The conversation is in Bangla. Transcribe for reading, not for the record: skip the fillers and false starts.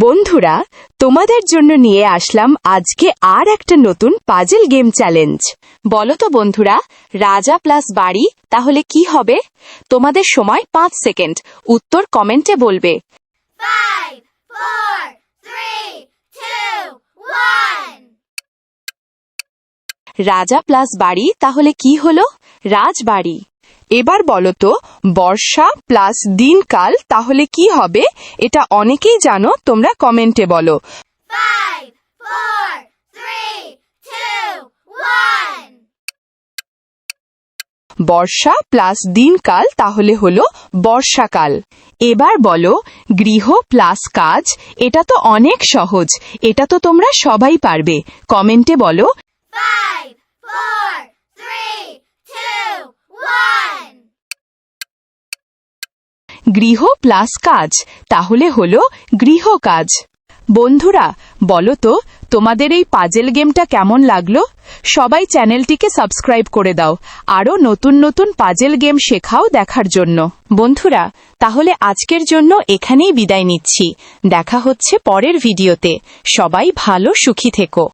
বন্ধুরা, তোমাদের জন্য নিয়ে আসলাম আজকে আর একটা নতুন পাজল গেম চ্যালেঞ্জ। বলো তো বন্ধুরা, রাজা প্লাস বাড়ি তাহলে কি হবে? তোমাদের সময় 5 সেকেন্ড, উত্তর কমেন্টে বলবে। 5, 4, 3, 2, 1. রাজা প্লাস বাড়ি তাহলে কি হলো? রাজবাড়ি। এবার বলো তো, বর্ষা প্লাস দিনকাল তাহলে কি হবে? এটা অনেকেই জানো, তোমরা কমেন্টে বলো। 5, 4, 3, 2, 1. বর্ষা প্লাস দিনকাল তাহলে হলো বর্ষাকাল। এবার বলো, গৃহ প্লাস কাজ, এটা তো অনেক সহজ, এটা তো তোমরা সবাই পারবে। কমেন্টে বলো। 5, 4, 3, 2, 1. গৃহ প্লাস কাজ তাহলে হলো গৃহকাজ। বন্ধুরা, বলো তো, তোমাদের এই পাজল গেমটা কেমন লাগলো? সবাই চ্যানেলটিকে সাবস্ক্রাইব করে দাও, আরও নতুন নতুন পাজল গেম শেখাও দেখার জন্য। বন্ধুরা, তাহলে আজকের জন্য এখানেই বিদায় নিচ্ছি। দেখা হচ্ছে পরের ভিডিওতে। সবাই ভালো সুখী থেকো।